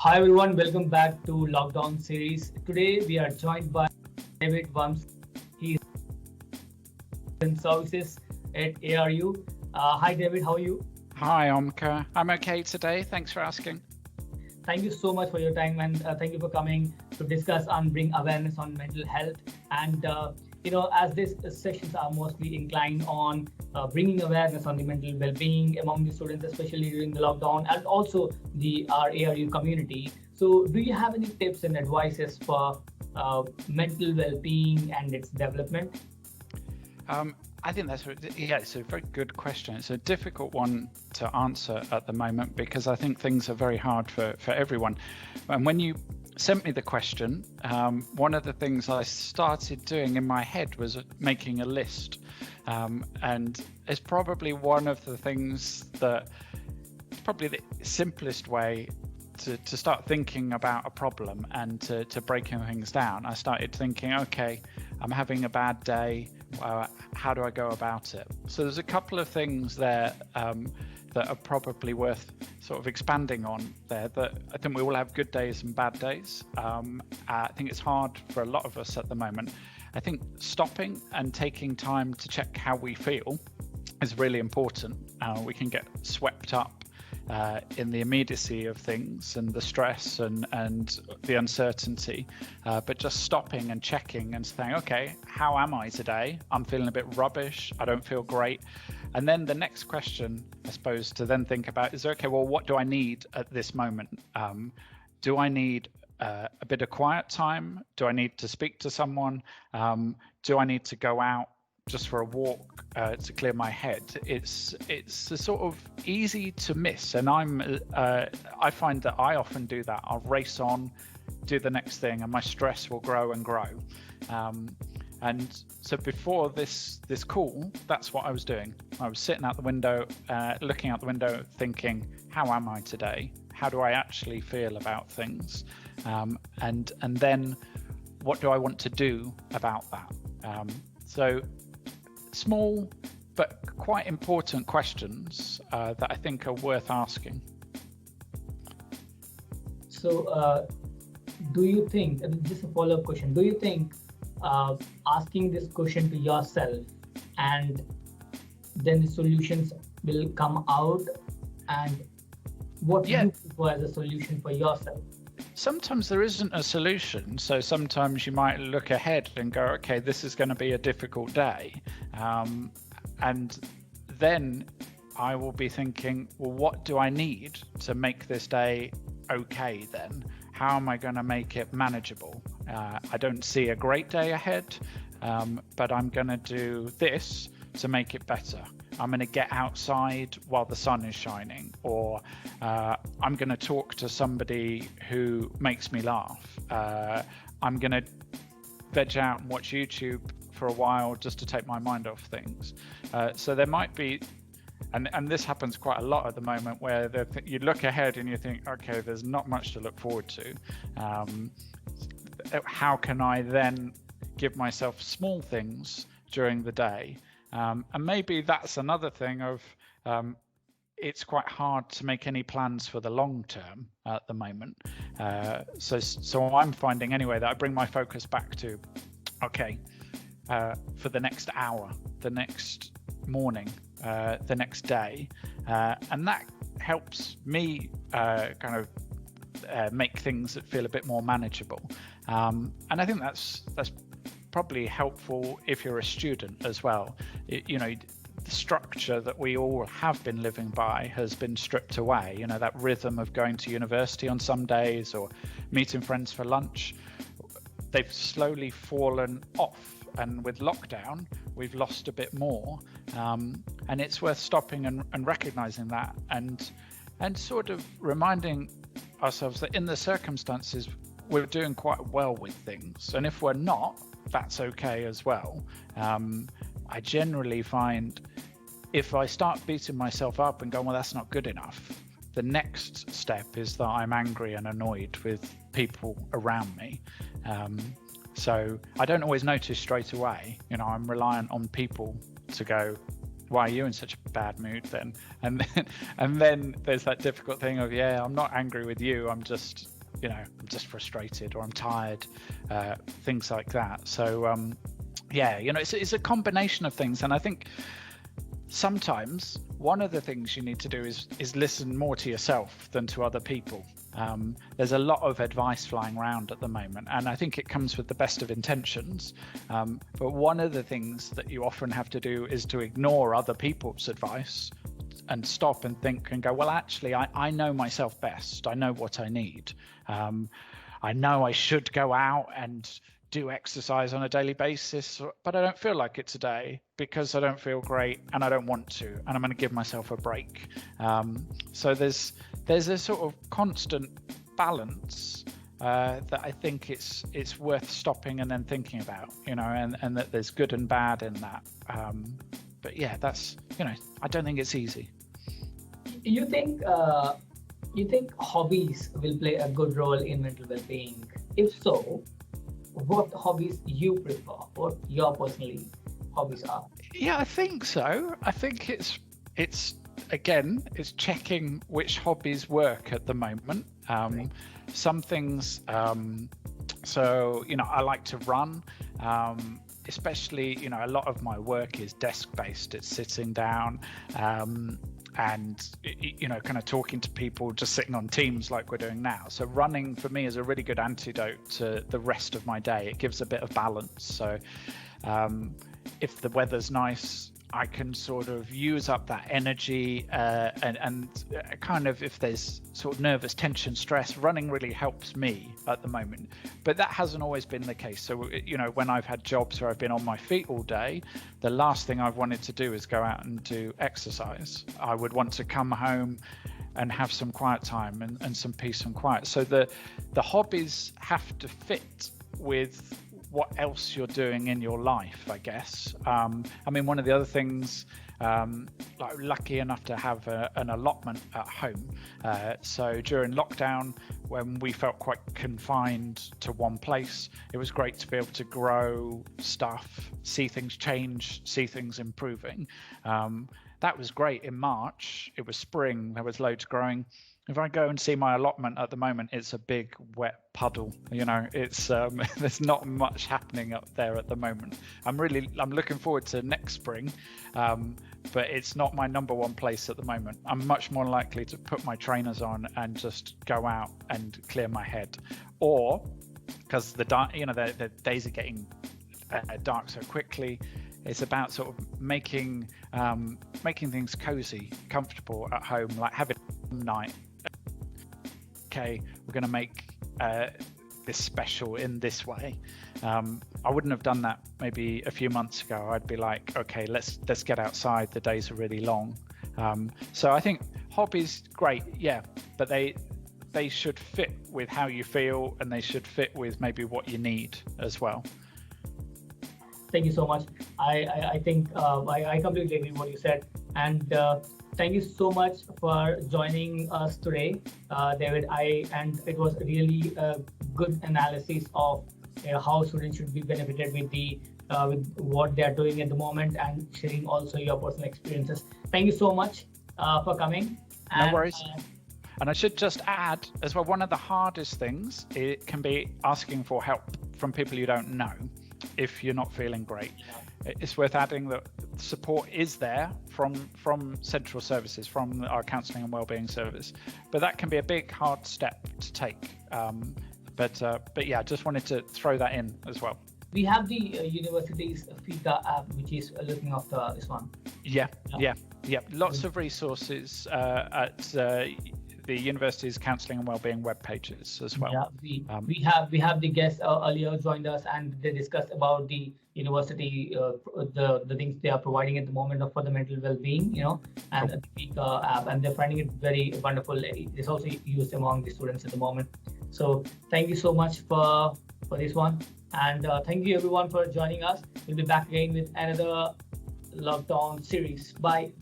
Hi everyone, welcome back to Lockdown series. Today we are joined by David Walmsley. He is in services at ARU. Hi David, how are you? Hi, Omka. I'm okay today. Thanks for asking. Thank you so much for your time and thank you for coming to discuss and bring awareness on mental health. And as these sessions are mostly inclined on bringing awareness on the mental well-being among the students, especially during the lockdown, and also the our ARU community. So, do you have any tips and advices for mental well-being and its development? I think it's a very good question. It's a difficult one to answer at the moment because I think things are very hard for everyone. And when you sent me the question, one of the things I started doing in my head was making a list. And it's probably one of the things that it's probably the simplest way to start thinking about a problem and to breaking things down. I started thinking, okay, I'm having a bad day. How do I go about it? So there's a couple of things there that are probably worth sort of expanding on there. That I think we all have good days and bad days. I think it's hard for a lot of us at the moment. I think stopping and taking time to check how we feel is really important. We can get swept up in the immediacy of things and the stress and the uncertainty, but just stopping and checking and saying, okay, how am I today? I'm feeling a bit rubbish. I don't feel great. And then the next question, I suppose, to then think about is, okay, well, what do I need at this moment? Do I need a bit of quiet time? Do I need to speak to someone? Do I need to go out just for a walk to clear my head? It's a sort of easy to miss, and I find that I often do that. I'll race on, do the next thing, and my stress will grow and grow. And so before this call, that's what I was doing. I was sitting out the window, looking out the window, thinking, how am I today? How do I actually feel about things? And then what do I want to do about that? So small but quite important questions that I think are worth asking. So, do you think, just a follow-up question, do you think asking this question to yourself and then the solutions will come out, and what do you prefer as a solution for yourself? Sometimes there isn't a solution. So sometimes you might look ahead and go, okay, this is going to be a difficult day. And then I will be thinking, well, what do I need to make this day okay then? How am I going to make it manageable? I don't see a great day ahead, but I'm going to do this to make it better. I'm going to get outside while the sun is shining, or I'm going to talk to somebody who makes me laugh. I'm going to veg out and watch YouTube for a while just to take my mind off things. So there might be, and this happens quite a lot at the moment, where you look ahead and you think, okay, there's not much to look forward to. How can I then give myself small things during the day? And maybe that's another thing of it's quite hard to make any plans for the long term at the moment. So I'm finding anyway that I bring my focus back to, okay, for the next hour, the next morning, the next day, and that helps me kind of make things that feel a bit more manageable. And I think that's probably helpful if you're a student as well. The structure that we all have been living by has been stripped away. That rhythm of going to university on some days or meeting friends for lunch, they've slowly fallen off. And with lockdown, we've lost a bit more. And it's worth stopping and recognizing that and sort of reminding ourselves that in the circumstances, we're doing quite well with things. And if we're not, that's okay as well. I generally find if I start beating myself up and going, well, that's not good enough, the next step is that I'm angry and annoyed with people around me. So I don't always notice straight away. I'm reliant on people to go, why are you in such a bad mood then? And then there's that difficult thing of, yeah, I'm not angry with you, I'm just frustrated, or I'm tired, things like that. So yeah, it's a combination of things. And I think sometimes one of the things you need to do is listen more to yourself than to other people. There's a lot of advice flying around at the moment, and I think it comes with the best of intentions. But one of the things that you often have to do is to ignore other people's advice and stop and think and go, well, actually, I know myself best. I know what I need. I know I should go out and do exercise on a daily basis, but I don't feel like it today because I don't feel great and I don't want to, and I'm going to give myself a break. So there's a sort of constant balance that I think it's worth stopping and then thinking about, and that there's good and bad in that. But yeah, that's, I don't think it's easy. You think hobbies will play a good role in mental well-being? If so, what hobbies you prefer? What your personally hobbies are? Yeah, I think so. I think it's again, it's checking which hobbies work at the moment. Some things, so I like to run, especially a lot of my work is desk based. It's sitting down, and kind of talking to people, just sitting on Teams like we're doing now. So running for me is a really good antidote to the rest of my day. It gives a bit of balance. So if the weather's nice, I can sort of use up that energy, and kind of, if there's sort of nervous tension, stress, running really helps me at the moment. But that hasn't always been the case. So when I've had jobs where I've been on my feet all day, the last thing I've wanted to do is go out and do exercise. I would want to come home and have some quiet time and some peace and quiet. So the hobbies have to fit with what else you're doing in your life, I guess. I mean, one of the other things, like lucky enough to have an allotment at home. So during lockdown, when we felt quite confined to one place, it was great to be able to grow stuff, see things change, see things improving. That was great in March. It was spring, there was loads growing. If I go and see my allotment at the moment, it's a big wet puddle. It's there's not much happening up there at the moment. I'm looking forward to next spring, but it's not my number one place at the moment. I'm much more likely to put my trainers on and just go out and clear my head, or because the days are getting dark so quickly. It's about sort of making things cozy, comfortable at home, like having a night. Okay, we're going to make this special in this way. I wouldn't have done that maybe a few months ago. I'd be like, okay, let's get outside. The days are really long. So I think hobbies, great, yeah, but they should fit with how you feel, and they should fit with maybe what you need as well. Thank you so much. I think I completely agree with what you said, and thank you so much for joining us today, David. And it was really a good analysis of how students should be benefited with what they are doing at the moment, and sharing also your personal experiences. Thank you so much for coming. No worries. And I should just add as well, one of the hardest things, it can be asking for help from people you don't know if you're not feeling great. It's worth adding that support is there from central services, from our counselling and wellbeing service, but that can be a big hard step to take. But yeah, just wanted to throw that in as well. We have the university's FICA app, which is looking after this one. Yeah. Lots of resources at the university's counselling and wellbeing web pages as well. Yeah, we have the guests earlier joined us, and they discussed about the university, the things they are providing at the moment for the mental well-being, and the FICA app, and they're finding it very wonderful. It's also used among the students at the moment. So thank you so much for this one, and thank you everyone for joining us. We'll be back again with another lockdown series. Bye.